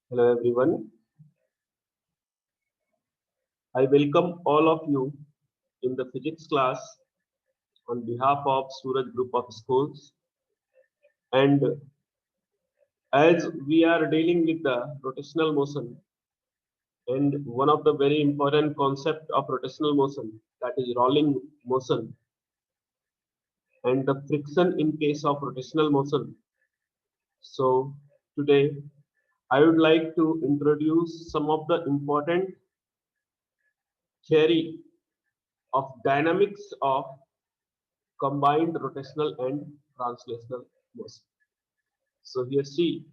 Hello everyone. I welcome all of you in the physics class on behalf of Suraj Group of Schools. And as we are dealing with the rotational motion and one of the very important concept of rotational motion, that is rolling motion and the friction in case of rotational motion. So today I would like to introduce some of the important theory of dynamics of combined rotational and translational motion. So here see,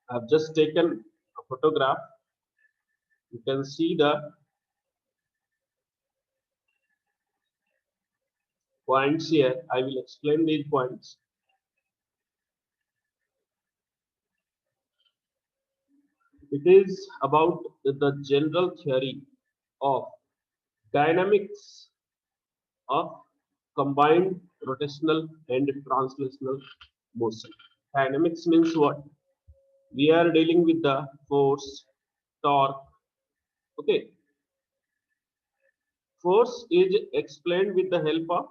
I've just taken a photograph. You can see the points here. I will explain these points. It is about the general theory of dynamics of combined rotational and translational motion. Dynamics means what? We are dealing with the force, torque. Okay, force is explained with the help of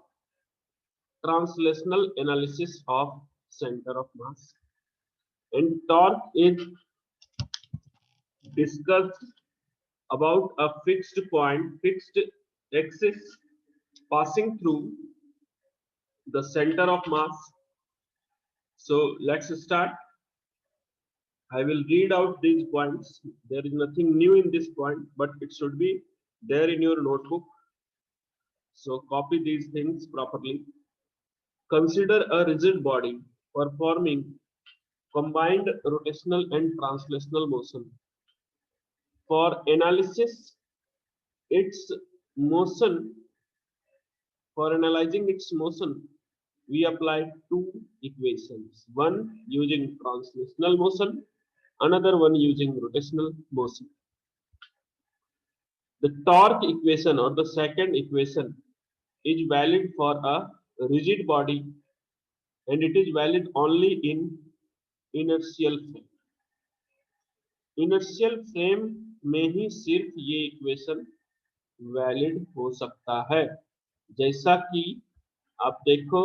translational analysis of center of mass, and torque is discussed about a fixed point, fixed axis passing through the center of mass. So let's start. I will read out these points. There is nothing new in this point, but it should be there in your notebook. So copy these things properly. Consider a rigid body performing combined rotational and translational motion. For analysis, its motion, for analyzing its motion, we apply two equations. One using translational motion, another one using rotational motion. The torque equation or the second equation is valid for a rigid body and it is valid only in inertial frame. Inertial frame में ही सिर्फ ये equation valid हो सकता है, जैसा कि आप देखो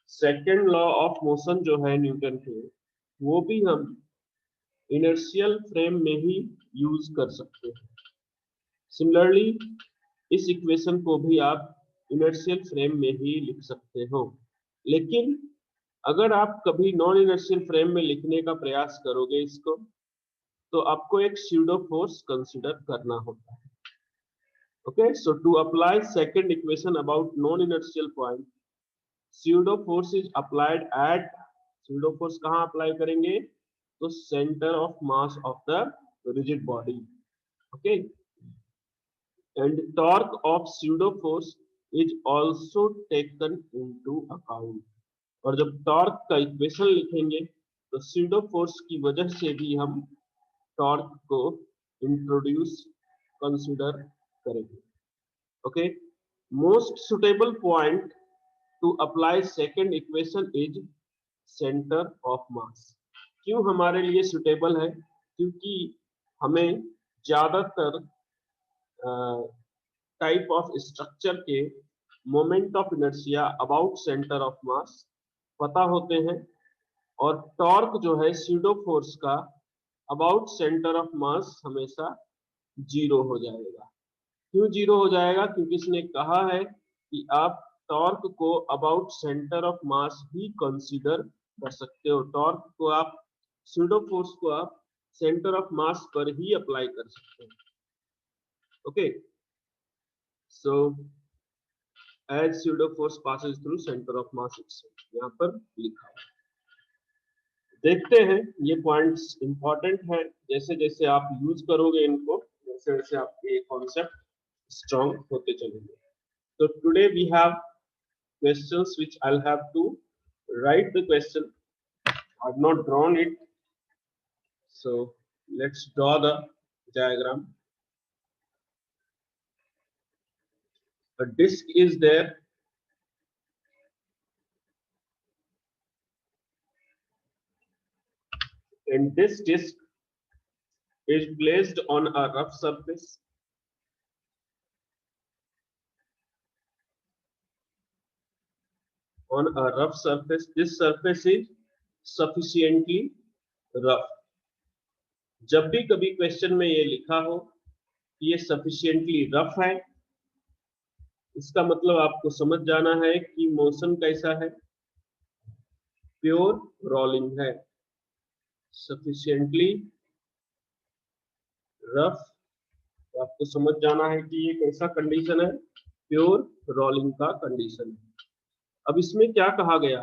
सेकेंड लॉ ऑफ मोशन जो है न्यूटन के, वो भी हम इनर्शियल फ्रेम में ही यूज कर सकते हैं. सिमिलरली इस इक्वेशन को भी आप इनर्शियल फ्रेम में ही लिख सकते हो, लेकिन अगर आप कभी नॉन इनर्शियल फ्रेम में लिखने का प्रयास करोगे इसको, तो आपको एक स्यूडो फोर्स कंसीडर करना होता है. Okay, so to apply second equation about non-inertial point, pseudo force is applied at, pseudo force कहाँ apply करेंगे, तो center of mass of the rigid body. Okay, and torque of pseudo force is also taken into account. और जब torque का equation लिखेंगे तो pseudo force की वजह से भी हम torque को introduce consider करेंगे. Okay, most suitable point to apply second equation is center of mass. क्यों हमारे लिए suitable है? क्योंकि हमें ज्यादातर टाइप ऑफ स्ट्रक्चर के moment of inertia about centre of मास पता होते हैं, और टॉर्क जो है स्यूडो फोर्स का अबाउट सेंटर ऑफ मास हमेशा जीरो हो जाएगा. क्यों जीरो हो जाएगा? क्योंकि इसने कहा है कि आप टॉर्क को about centre of mass he consider कर सकते हो. टॉर्क को आप, स्यूडो फोर्स को आप सेंटर ऑफ मास पर ही अप्लाई कर सकते हो. Okay, so as pseudo force passes through centre of mass itself, यहाँ पर लिखा है. देखते हैं, ये पॉइंट्स इंपॉर्टेंट है. जैसे जैसे आप यूज करोगे इनको, वैसे वैसे आपके कॉन्सेप्ट strong होते चलेंगे. So today we have questions which I'll have to write the question. I've not drawn it, so let's draw the diagram. A disk is there. and this disk is placed on a rough surface. On a rough surface, this surface is sufficiently rough. जब भी कभी question में ये लिखा हो कि ये sufficiently rough है, इसका मतलब आपको समझ जाना है कि मोशन कैसा है, प्योर रोलिंग है, sufficiently रफ। तो आपको समझ जाना है कि ये कैसा कंडीशन है, प्योर रोलिंग का कंडीशन है। अब इसमें क्या कहा गया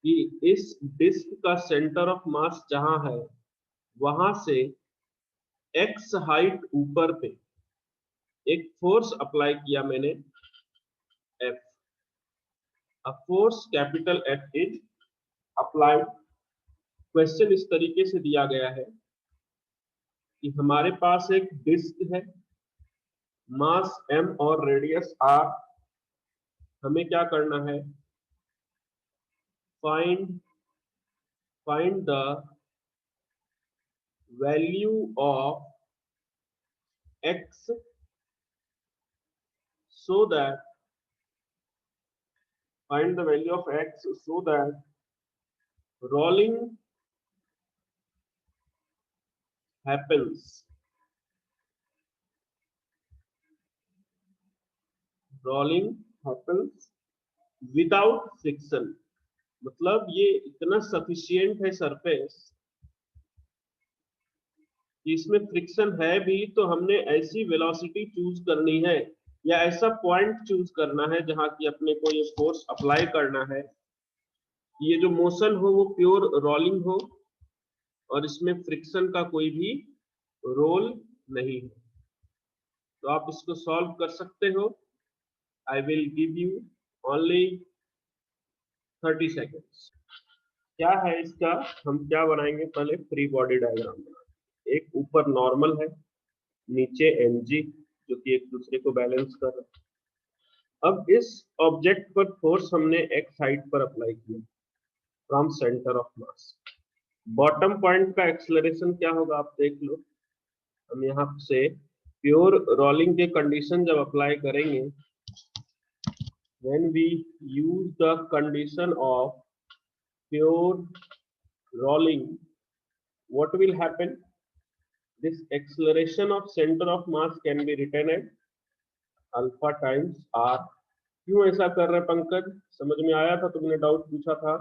कि इस डिस्क का सेंटर ऑफ मास जहां है वहां से x हाइट ऊपर पे एक फोर्स अप्लाई किया मैंने, F, a force capital F is applied। Question इस तरीके से दिया गया है कि हमारे पास एक डिस्क है, मास m और रेडियस r। हमें क्या करना है, find the value of x so that rolling happens without friction। मतलब ये इतना सफिशिएंट है सरफेस कि इसमें फ्रिक्शन है भी, तो हमने ऐसी वेलोसिटी चूज करनी है या ऐसा पॉइंट चूज करना है जहां की अपने को ये फोर्स अप्लाई करना है, ये जो मोशन हो वो प्योर रोलिंग हो और इसमें फ्रिक्शन का कोई भी रोल नहीं हो। तो आप इसको सॉल्व कर सकते हो। I will give you only 30 seconds. क्या है इसका, हम क्या बनाएंगे, पहले फ्री बॉडी डायग्राम बनाएंगे। एक ऊपर नॉर्मल है, नीचे mg जो कि एक दूसरे को बैलेंस कर रहा है। अब इस ऑब्जेक्ट पर फोर्स हमने x हाइट पर अप्लाई किया from centre of mass. Bottom point का एक्सेलरेशन क्या होगा आप देख लो। हम यहाँ से प्योर रोलिंग के कंडीशन जब अप्लाई करेंगे, when we use the condition of pure rolling, what will happen, this acceleration of center of mass can be written as alpha times r। क्यों ऐसा कर रहे पंकज, समझ में आया था, तुमने डाउट पूछा था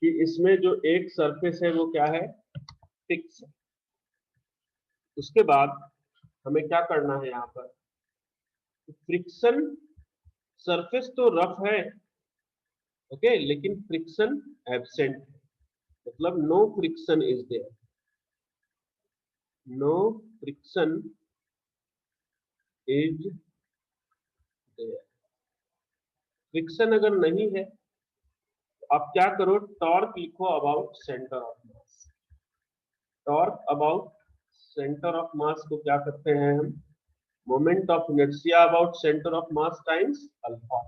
कि इसमें जो एक सरफेस है वो क्या है, फिक्स है। उसके बाद हमें क्या करना है, यहाँ पर फ्रिक्शन, सरफेस तो रफ है ओके, लेकिन फ्रिक्शन एब्सेंट है, मतलब no friction is there, no friction is there. Friction अगर नहीं है तो आप क्या करो, टॉर्क लिखो about centre of mass. Torque about centre of mass को क्या करते हैं हम, moment of inertia about centre of mass times alpha.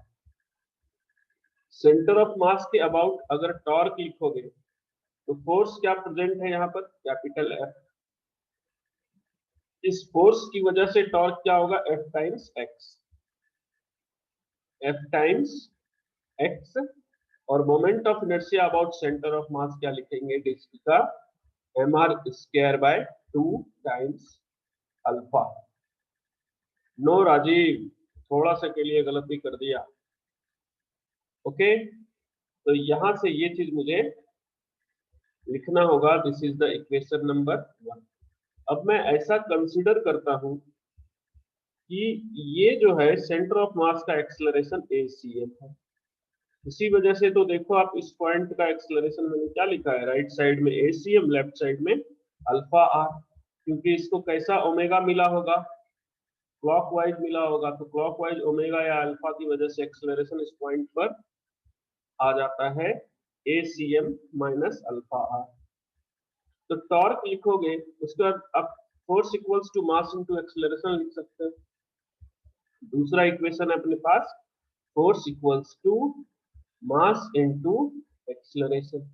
Centre of mass के अबाउट अगर टॉर्क लिखोगे तो फोर्स क्या प्रेजेंट है यहाँ पर, कैपिटल F। इस फोर्स की वजह से टॉर्क क्या होगा, F times x, F times x। और moment of inertia about centre of mass क्या लिखेंगे, डिस्क का mr²/2 times alpha. No Rajiv, थोड़ा सा के लिए गलती कर दिया ओके। तो यहां से ये चीज मुझे लिखना होगा, this is the equation number 1। अब मैं ऐसा कंसीडर करता हूं कि ये जो है सेंटर ऑफ मास का एक्सेलरेशन ACM है। इसी वजह से तो देखो आप इस पॉइंट का एक्सेलरेशन मैंने क्या लिखा है, राइट साइड में ACM, लेफ्ट साइड में अल्फा r, क्योंकि इसको कैसा ओमेगा मिला होगा, क्लॉकवाइज मिला होगा, तो क्लॉकवाइज ओमेगा या अल्फा की वजह से एक्सेलरेशन इस पॉइंट पर आ जाता है ACM माइनस अल्फा r। तो टॉर्क लिखोगे, उसके बाद आप force equals to mass into acceleration लिख सकते हैं। दूसरा इक्वेशन है अपने पास, force equals to mass into acceleration.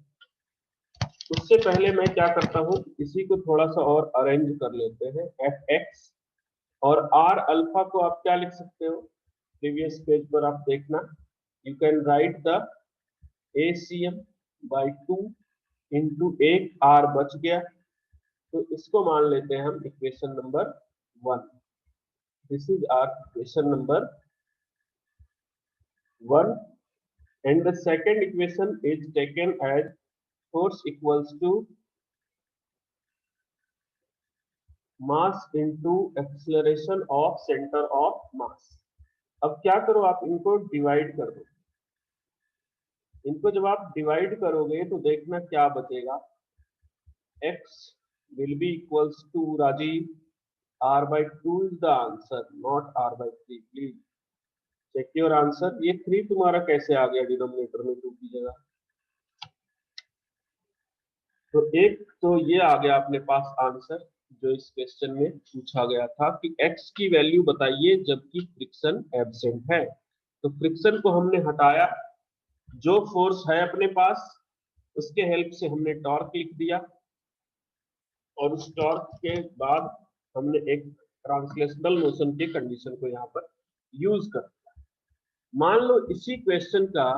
उससे पहले मैं क्या करता हूँ, इसी को थोड़ा सा और अरेंज कर लेते हैं। एफ एक्स और आर अल्फा को आप क्या लिख सकते हो, प्रीवियस पेज पर आप देखना, you can write the ACM by 2 into एक आर बच गया, तो इसको मान लेते हैं हम equation number 1। This is our equation number 1 and the second equation is taken as force equals to mass into acceleration of center of mass। अब क्या करो, आप इनको डिवाइड कर दो। इनको जब आप डिवाइड करोगे तो देखना क्या बचेगा, x will be equals to Rajiv r by 2 is the answer, not r by 3। Please check your answer. ये 3 तुम्हारा कैसे आ गया डिनोमिनेटर में 2 की जगह? तो एक तो ये आ गया अपने पास आंसर जो इस क्वेश्चन में पूछा गया था कि x की वैल्यू बताइए जबकि फ्रिक्शन एब्सेंट है। तो फ्रिक्शन को हमने हटाया, जो फोर्स है अपने पास उसके हेल्प से हमने टॉर्क लिख दिया, और उस टॉर्क के बाद हमने एक ट्रांसलेशनल मोशन के कंडीशन को यहाँ पर यूज कर दिया। मान लो इसी क्वेश्चन का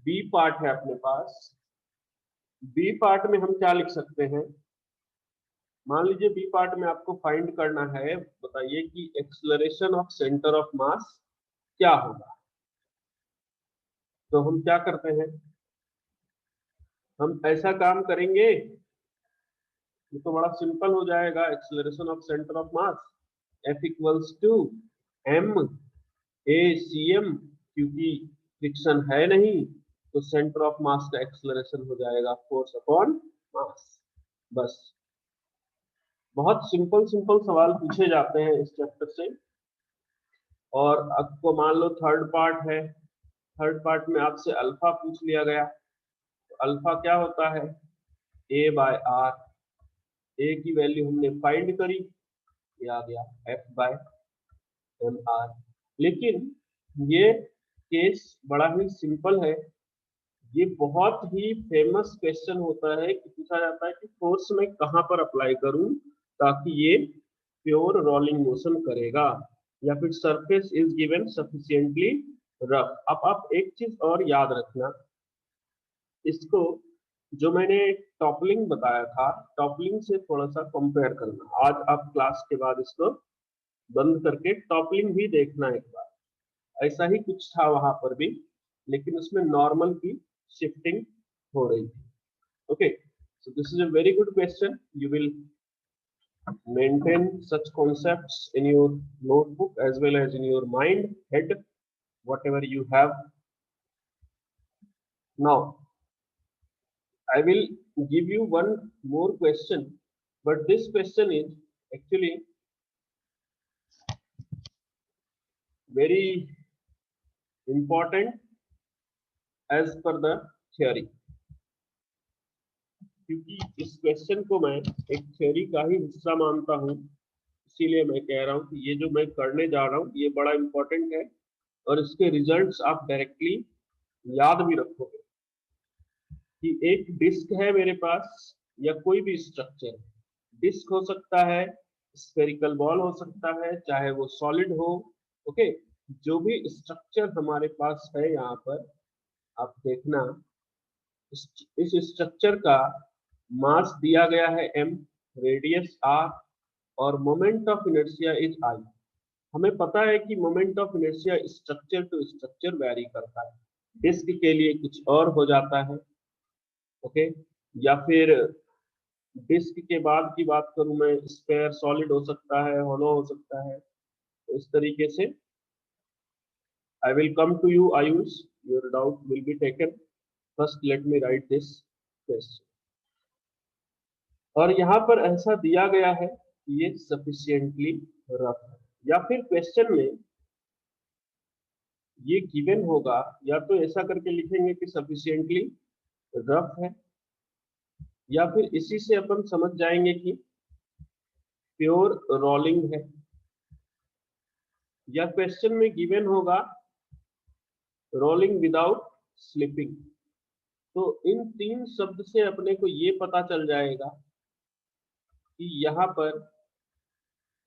बी पार्ट है अपने पास। बी पार्ट में हम क्या लिख सकते हैं, मान लीजिए बी पार्ट में आपको फाइंड करना है, बताइए कि acceleration of centre of mass क्या होगा। तो हम क्या करते हैं, हम ऐसा काम करेंगे, ये तो बड़ा सिंपल हो जाएगा। Acceleration of centre of mass F equals to m a c m, क्योंकि फ्रिक्शन है नहीं तो सेंटर ऑफ मास का एक्सेलरेशन हो जाएगा फोर्स अपॉन मास। बस, बहुत सिंपल सिंपल सवाल पूछे जाते हैं इस चैप्टर से। और आपको मान लो थर्ड पार्ट है, थर्ड पार्ट में आपसे अल्फा पूछ लिया गया, तो अल्फा क्या होता है, ए बाय आर। ए की वैल्यू हमने फाइंड करी, ये आ गया एफ बाय एम आर। लेकिन ये केस बड़ा ही सिंपल है, ये बहुत ही फेमस क्वेश्चन होता है कि पूछा जाता है कि फोर्स में कहां पर अप्लाई करूं ताकि ये प्योर रोलिंग मोशन करेगा, या फिर surface is given sufficiently rough. अब आप एक चीज और याद रखना, इसको जो मैंने टॉपलिंग बताया था, टॉपलिंग से थोड़ा सा कंपेयर करना। आज आप क्लास के बाद इसको बंद करके टॉपलिंग भी देखना एक बार। ऐसा ही कुछ था वहां पर भी, लेकिन उसमें नॉर्मल की शिफ्टिंग हो रही थी। Okay, so this is a very good question. You will maintain such concepts in your notebook as well as in your mind, head, whatever you have. Now I will give you one more question, but this question is actually very important as per the theory, क्योंकि इस question को मैं एक theory का ही हिस्सा मानता हूँ, इसीलिए मैं कह रहा हूँ कि ये जो मैं करने जा रहा हूँ ये बड़ा इंपॉर्टेंट है, और इसके रिजल्ट्स आप डायरेक्टली याद भी रखोगे कि एक डिस्क है मेरे पास या कोई भी स्ट्रक्चर, डिस्क हो सकता है, स्फेरिकल बॉल हो सकता है, चाहे वो सॉलिड हो। ओके, जो भी स्ट्रक्चर हमारे पास है यहाँ पर आप देखना, इस स्ट्रक्चर का मास दिया गया है m, रेडियस r, और moment of inertia is I। हमें पता है कि moment of inertia structure to structure vary करता है, डिस्क के लिए कुछ और हो जाता है। ओके, या फिर डिस्क के बाद की बात करूं मैं, स्फेयर सॉलिड हो सकता है, होलो हो सकता है। तो इस तरीके से I will come to you, Ayush, your doubt will be taken। First let me write this question। और यहाँ पर ऐसा दिया गया है कि ये सफिशिएंटली रफ है, या फिर क्वेश्चन में ये गिवन होगा, या तो ऐसा करके लिखेंगे कि सफिशिएंटली रफ है, या फिर इसी से अपन समझ जाएंगे कि प्योर रोलिंग है, या क्वेश्चन में गिवन होगा रोलिंग विदाउट स्लिपिंग। तो इन तीन शब्द से अपने को ये पता चल जाएगा कि यहाँ पर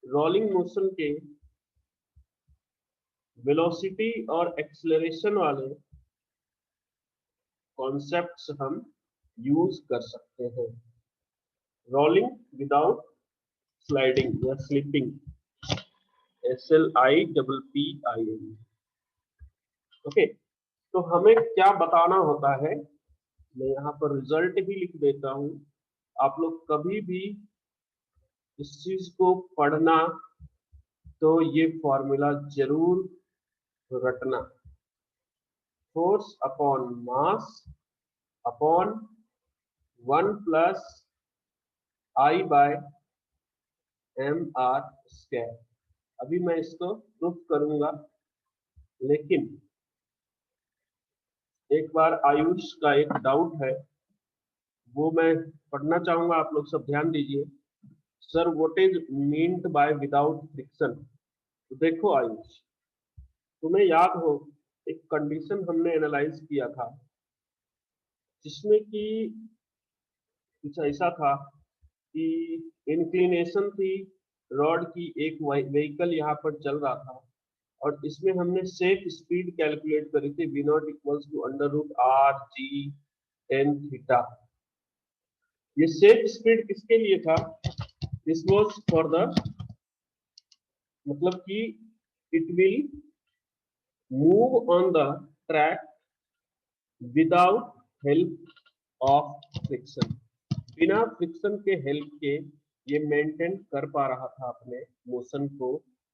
रोलिंग मोशन के वेलोसिटी और एक्सेलरेशन वाले कॉन्सेप्ट्स हम यूज कर सकते हैं। रोलिंग विदाउट स्लाइडिंग या स्लिपिंग, SLIPPING। ओके, तो हमें क्या बताना होता है, मैं यहाँ पर रिजल्ट भी लिख देता हूँ। आप लोग कभी भी इस चीज को पढ़ना तो ये फॉर्मूला जरूर रटना। Force upon mass upon 1 plus I by MR square. अभी मैं इसको प्रूफ करूंगा, लेकिन एक बार आयुष का एक डाउट है वो मैं पढ़ना चाहूंगा, आप लोग सब ध्यान दीजिए। Sir what is meant by without friction. तो देखो आयुष, तुम्हें याद हो एक कंडीशन हमने एनालाइज किया था जिसमें कि कुछ ऐसा था कि इंक्लिनेशन थी रॉड की, एक व्हीकल यहाँ पर चल रहा था और इसमें हमने सेफ स्पीड कैलकुलेट करी थी v0 equals to under root r g tan theta. ये सेफ स्पीड किसके लिए था? दिस वाज फॉर द, मतलब कि it will move on the track without help of friction. बिना फ्रिक्शन के हेल्प के ये मेंटेन कर पा रहा था अपने मोशन को,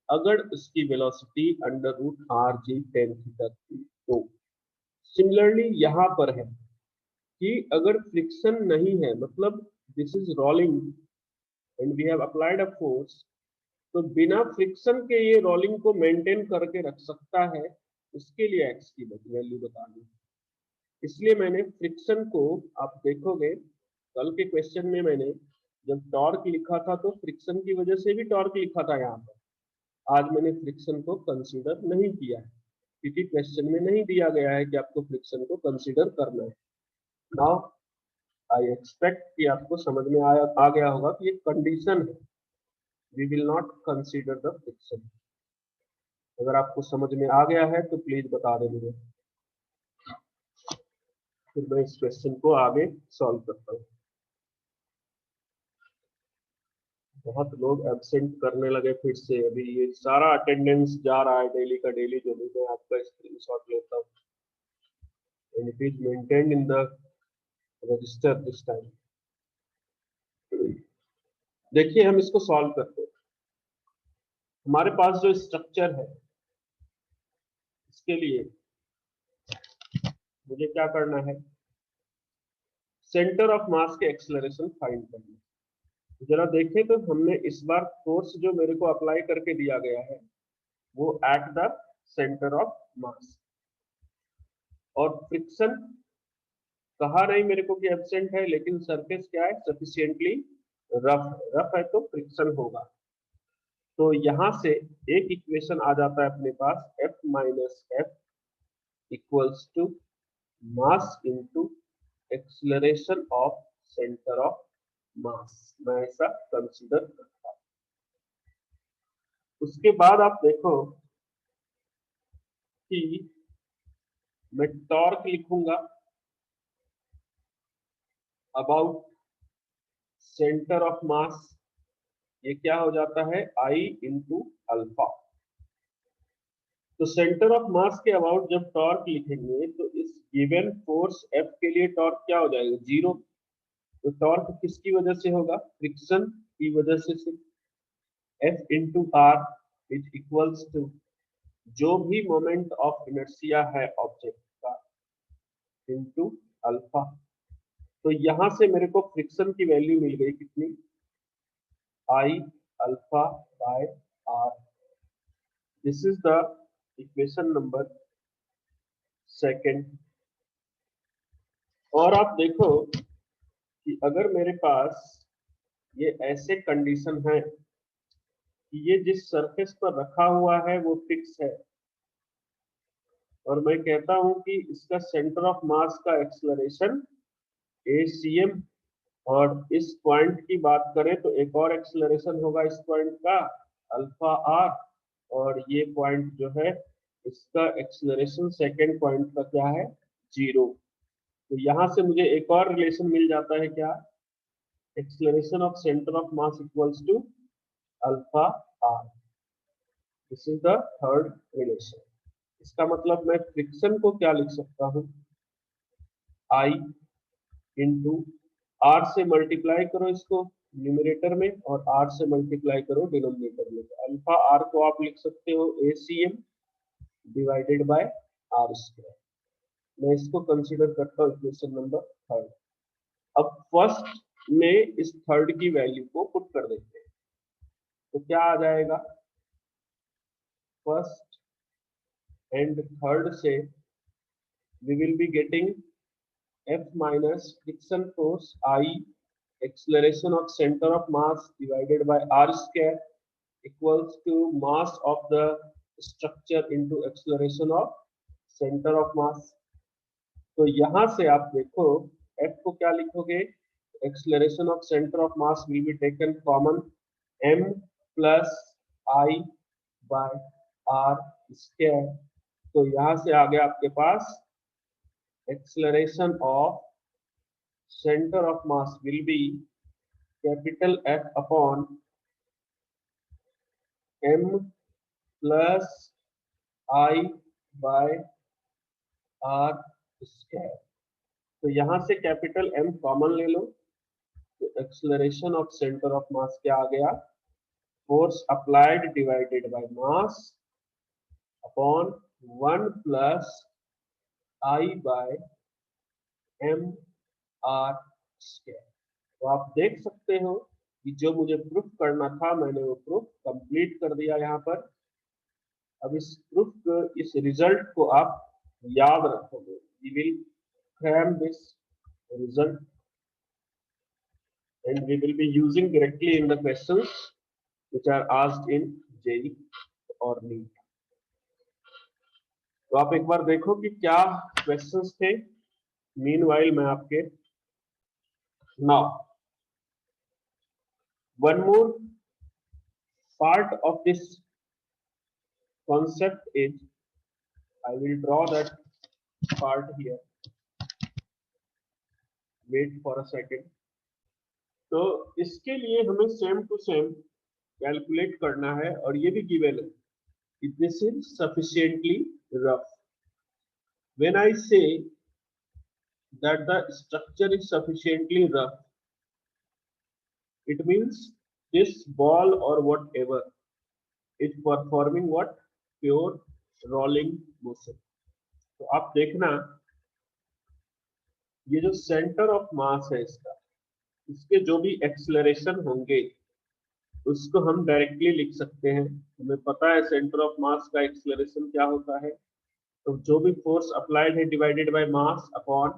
अगर उसकी velocity under root r g tan theta थी। तो सिमिलरली यहाँ पर है कि अगर फ्रिक्शन नहीं है, मतलब this is rolling and we have applied a force, तो बिना फ्रिक्शन के ये रोलिंग को मेंटेन करके रख सकता है। उसके लिए एक्स की वैल्यू बता दी। इसलिए मैंने फ्रिक्शन को, आप देखोगे कल के क्वेश्चन में मैंने जब टॉर्क लिखा था तो फ्रिक्शन की वजह से भी टॉर्क लिखा था यहाँ पर। आज मैंने फ्रिक्शन को कंसीडर नहीं किया है क्योंकि क्वेश्चन में नहीं दिया गया है कि आपको फ्रिक्शन को कंसीडर करना है। नाउ आई एक्सपेक्ट कि आपको समझ में आ गया होगा कि ये कंडीशन है, we will not consider the friction. अगर आपको समझ में आ गया है तो प्लीज बता दें मुझे, फिर मैं इस क्वेश्चन को आगे सॉल्व करता हूँ। बहुत लोग एब्सेंट करने लगे फिर से, अभी ये सारा अटेंडेंस जा रहा है डेली का डेली, जो भी मैं आपका स्क्रीनशॉट लेता हूँ and it is maintained in the register this time। देखिए हम इसको सॉल्व करते हैं। हमारे पास जो स्ट्रक्चर है इसके लिए मुझे क्या करना है, सेंटर ऑफ मास के एक्सेलरेशन फाइंड करना है। जरा देखें तो हमने इस बार फोर्स जो मेरे को अप्लाई करके दिया गया है वो एट द सेंटर ऑफ मास, और फ्रिक्शन कहा नहीं मेरे को कि एब्सेंट है, लेकिन सरफेस क्या है, सफिशिएंटली रफ है तो फ्रिक्शन होगा। तो यहां से एक इक्वेशन आ जाता है अपने पास, F minus f equals to mass into acceleration of centre of mass. मैं ऐसा कंसीडर करता हूं। उसके बाद आप देखो कि मैं टॉर्क लिखूंगा अबाउट सेंटर ऑफ मास, ये क्या हो जाता है I इंटू अल्फा। तो सेंटर ऑफ मास के अबाउट जब टॉर्क लिखेंगे तो इस गिवन फोर्स F के लिए टॉर्क क्या हो जाएगा, जीरो। तो टॉर्क किसकी वजह से होगा, फ्रिक्शन की वजह से सिर्फ F into r is equals to जो भी मोमेंट ऑफ इनर्शिया है ऑब्जेक्ट का इंटू अल्फा। तो यहां से मेरे को फ्रिक्शन की वैल्यू मिल गई कितनी, I alpha by r. This is the equation number second. और आप देखो कि अगर मेरे पास ये ऐसे कंडीशन है कि ये जिस सरफेस पर रखा हुआ है वो फिक्स है, और मैं कहता हूं कि इसका सेंटर ऑफ मास का एक्सेलरेशन ACM, और इस पॉइंट की बात करें तो एक और एक्सेलरेशन होगा इस पॉइंट का अल्फा आर, और ये पॉइंट जो है इसका एक्सेलरेशन सेकेंड पॉइंट का क्या है, 0। तो यहाँ से मुझे एक और रिलेशन मिल जाता है, क्या, acceleration of centre of mass equals to alpha r. This is the third relation. इसका मतलब मैं फ्रिक्शन को क्या लिख सकता हूँ, आई इंटू आर से मल्टीप्लाई करो इसको न्यूमरेटर में और आर से मल्टीप्लाई करो डिनोमिनेटर में। अल्फा आर को आप लिख सकते हो ACM divided by r square. मैं इसको कंसीडर करता हूँ इक्वेशन नंबर थर्ड। अब फर्स्ट में इस थर्ड की वैल्यू को पुट कर देते हैं, तो क्या आ जाएगा, फर्स्ट एंड थर्ड से we will be getting F minus friction force I, acceleration of center of mass divided by R square equals to mass of the structure into acceleration of center of mass। तो यहां से आप देखो F को क्या लिखोगे, acceleration of center of mass will be taken common, M plus I by R square। तो यहां से आ गया आपके पास acceleration of center of mass will be capital F upon M plus I by R square। तो यहां से capital M common ले लो, तो acceleration of centre of mass क्या आ गया, force applied divided by mass upon 1 plus I by M R square. तो आप देख सकते हो कि जो मुझे प्रूफ करना था मैंने वो प्रूफ कंप्लीट कर दिया यहाँ पर। अब इस रिजल्ट को आप याद रखोगे, we will cram this result and we will be using directly in the questions which are asked in JEE or NEET। तो आप एक बार देखो कि क्या क्वेश्चंस थे। मीनवाइल मैं आपके now one more part of this concept is, I will draw that part here, wait for a second। तो इसके लिए हमें सेम टू सेम कैलकुलेट करना है, और ये भी गिवन है, this is sufficiently rough. When I से that the structure is sufficiently rough, it means this ball or whatever is performing what, pure rolling motion। तो आप देखना ये जो सेंटर ऑफ मास है इसका, इसके जो भी एक्सेलरेशन होंगे उसको हम डायरेक्टली लिख सकते हैं। हमें पता है सेंटर ऑफ मास का एक्सेलरेशन क्या होता है, तो जो भी फोर्स अप्लाइड है divided by mass upon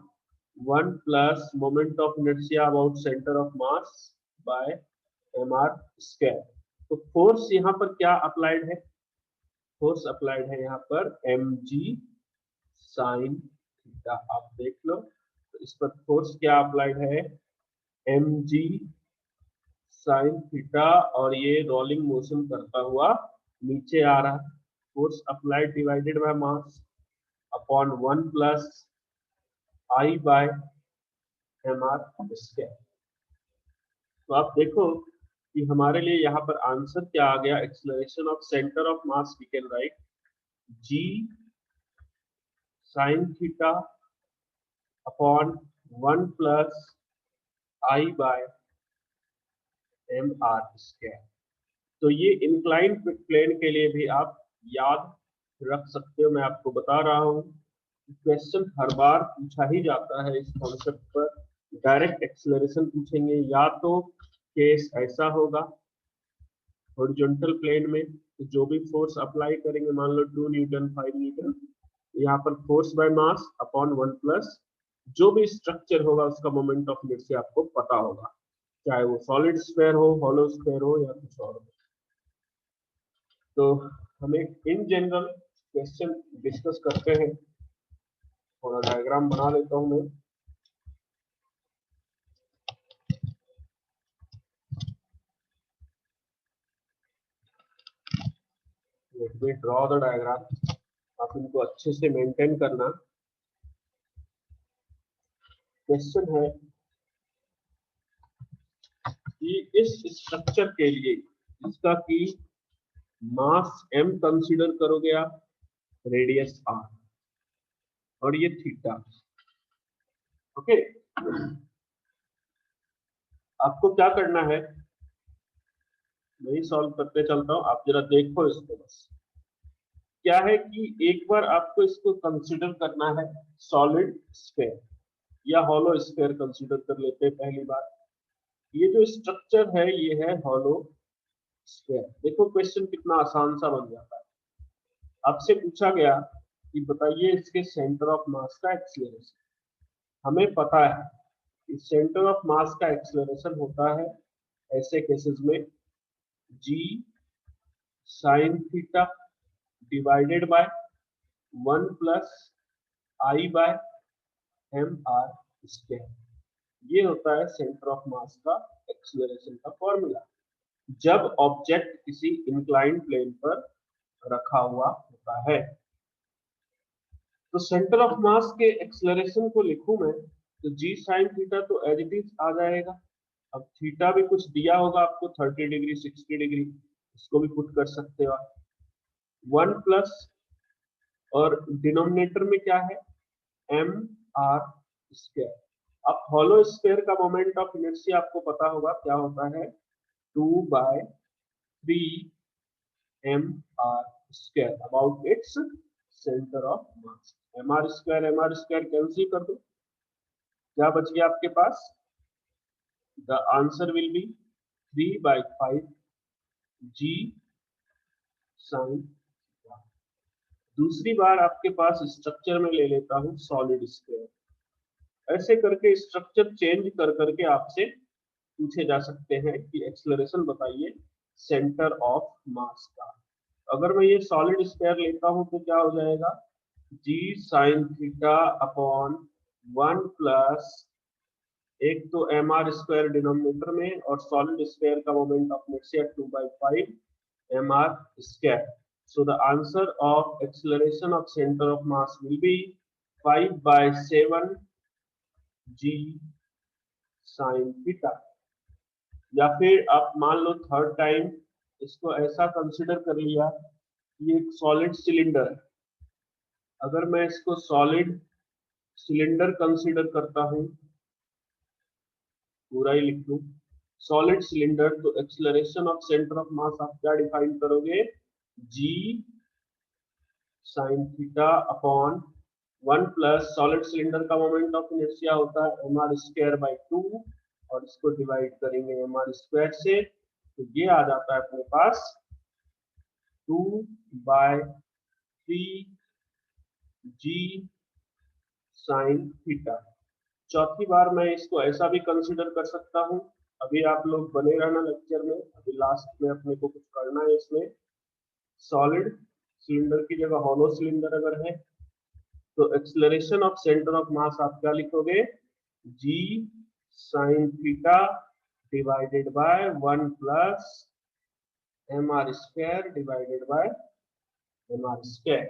1 plus moment of inertia about centre of mass by mr square. तो फोर्स यहाँ पर क्या अप्लाइड है, फोर्स अप्लाइड है यहाँ पर mg साइन थीटा। आप देख लो तो इस पर फोर्स क्या अप्लाइड है, mg साइन थीटा, और ये रोलिंग मोशन करता हुआ नीचे आ रहा है। Force applied divided by mass upon 1 plus I by mr square. तो आप देखो कि हमारे लिए यहाँ पर आंसर क्या आ गया, acceleration of centre of mass we can write g sine theta upon 1 plus I by mr square. तो ये इंक्लाइन प्लेन के लिए भी आप याद रख सकते हो। मैं आपको बता रहा हूँ क्वेश्चन हर बार पूछा ही जाता है इस कॉन्सेप्ट पर, डायरेक्ट एक्सेलरेशन पूछेंगे, या तो केस ऐसा होगा हॉरिजॉन्टल प्लेन में, तो जो भी फोर्स अप्लाई करेंगे, मान लो 2 न्यूटन 5 न्यूटन, यहाँ पर force by mass upon 1 plus जो भी स्ट्रक्चर होगा उसका मोमेंट ऑफ इनर्शिया आपको पता होगा, चाहे वो सॉलिड स्फीयर हो, हॉलो स्फीयर हो या कुछ और हो। तो हम एक इन जनरल क्वेश्चन डिस्कस करते हैं, थोड़ा डायग्राम बना लेता हूं मैं। Let me draw the diagram, आप इनको अच्छे से मेंटेन करना। क्वेश्चन है कि इस स्ट्रक्चर के लिए इसका कि मास m कंसीडर करोगे आप, रेडियस r, और ये थीटा। ओके, आपको क्या करना है, मैं ही सॉल्व करते चलता हूं, आप जरा देखो इसको बस। क्या है कि एक बार आपको इसको कंसीडर करना है सॉलिड स्फीयर या हॉलो स्फीयर कंसीडर कर लेते हैं पहली बार। ये जो स्ट्रक्चर है ये है हॉलो स्फीयर। देखो क्वेश्चन कितना आसान सा बन जाता है। आपसे पूछा गया कि बताइए इसके सेंटर ऑफ मास का एक्सीलरेशन। हमें पता है कि सेंटर ऑफ मास का एक्सीलरेशन होता है ऐसे केसेस में g sin theta divided by 1 plus i by m are square. ये होता है सेंटर ऑफ मास का एक्सीलरेशन का फॉर्मूला जब ऑब्जेक्ट किसी इंक्लाइंड प्लेन पर रखा हुआ होता है। तो सेंटर ऑफ मास के एक्सीलरेशन को लिखूं मैं तो g sin थीटा तो एज इट इज आ जाएगा। अब थीटा भी कुछ दिया होगा आपको 30 डिग्री 60 डिग्री, इसको भी पुट कर सकते हो आप। 1 प्लस और डिनोमिनेटर में क्या है एम आर स्क्वायर। अब हॉलो स्फीयर का मोमेंट ऑफ इनर्शिया आपको पता होगा क्या होता है 2/3 M are square about its centre of mass. M are square cancel कर दो, क्या बच गया आपके पास, the answer will be 3/5 g sin। दूसरी बार आपके पास स्ट्रक्चर में ले लेता हूं सॉलिड स्फीयर। ऐसे करके स्ट्रक्चर चेंज कर करके आपसे पूछे जा सकते हैं कि एक्सीलरेशन बताइए सेंटर ऑफ मास का। अगर मैं ये सॉलिड स्फीयर लेता हूं तो क्या हो जाएगा g sin theta upon 1 plus एक तो एम आर स्क्वायर डिनोमिनेटर में और सॉलिड स्फीयर का moment of inertia 2/5 m are square. So the answer of acceleration of center of mass will be 5/7 g sin theta। या फिर आप मान लो third time इसको ऐसा कंसिडर कर लिया कि एक सॉलिड सिलेंडर है। अगर मैं इसको सॉलिड सिलेंडर कंसिडर करता हूं, पूरा ही लिख लूं सॉलिड सिलेंडर, तो acceleration of centre of mass आप क्या डिफाइन करोगे g sin theta upon 1 plus solid cylinder का मोमेंट ऑफ इनर्शिया होता है एम आर स्क्वायर बाई 2 और इसको डिवाइड करेंगे एम आर स्क्वायर से, तो ये आ जाता है अपने पास 2/3 g sin थीटा। चौथी बार मैं इसको ऐसा भी कंसिडर कर सकता हूं। अभी आप लोग बने रहना लेक्चर में, अभी लास्ट में अपने को कुछ करना है। इसमें सॉलिड सिलेंडर की जगह हॉलो सिलेंडर अगर है तो acceleration of centre of mass आप क्या लिखोगे g sin theta divided by 1 plus m are square divided by m are square.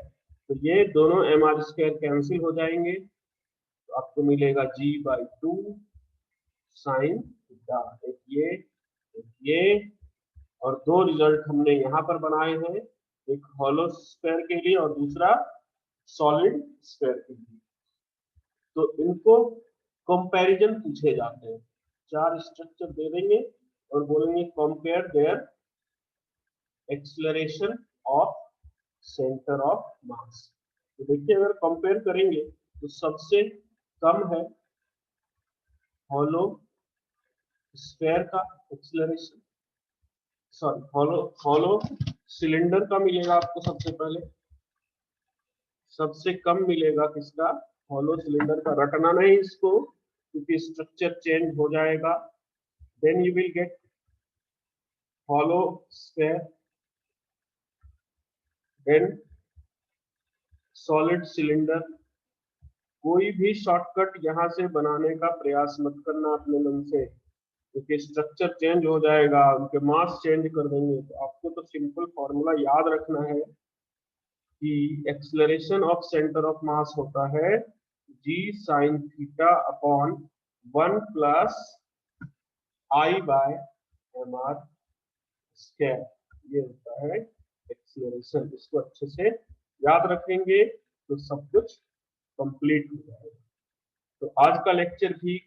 तो ये दोनों एम आर स्क्वायर कैंसिल हो जाएंगे, तो आपको मिलेगा g/2 sin थीटा। एक ये और दो रिजल्ट हमने यहाँ पर बनाए हैं, एक हॉलो स्फीयर के लिए और दूसरा सॉलिड स्फीयर के लिए। तो इनको कंपैरिजन पूछे जाते हैं। चार स्ट्रक्चर दे देंगे और बोलेंगे compare there acceleration of centre of मास। तो देखिए अगर कंपेयर करेंगे तो सबसे कम है हॉलो स्फीयर का एक्सीलरेशन, सॉरी हॉलो सिलेंडर का मिलेगा आपको सबसे पहले। सबसे कम मिलेगा किसका, हॉलो सिलेंडर का। रटना नहीं इसको क्योंकि स्ट्रक्चर चेंज हो जाएगा। Then you will get hollow sphere, then solid cylinder. कोई भी शॉर्टकट यहाँ से बनाने का प्रयास मत करना अपने मन से, क्योंकि स्ट्रक्चर चेंज हो जाएगा, उनके मास चेंज कर देंगे। तो आपको तो सिंपल फॉर्मूला याद रखना है कि acceleration of centre of mass होता है g sin theta upon 1 plus i by mr square, ये होता है एक्सेलरेशन। इसको अच्छे से याद रखेंगे तो सब कुछ कंप्लीट हो जाएगा। तो आज का लेक्चर भी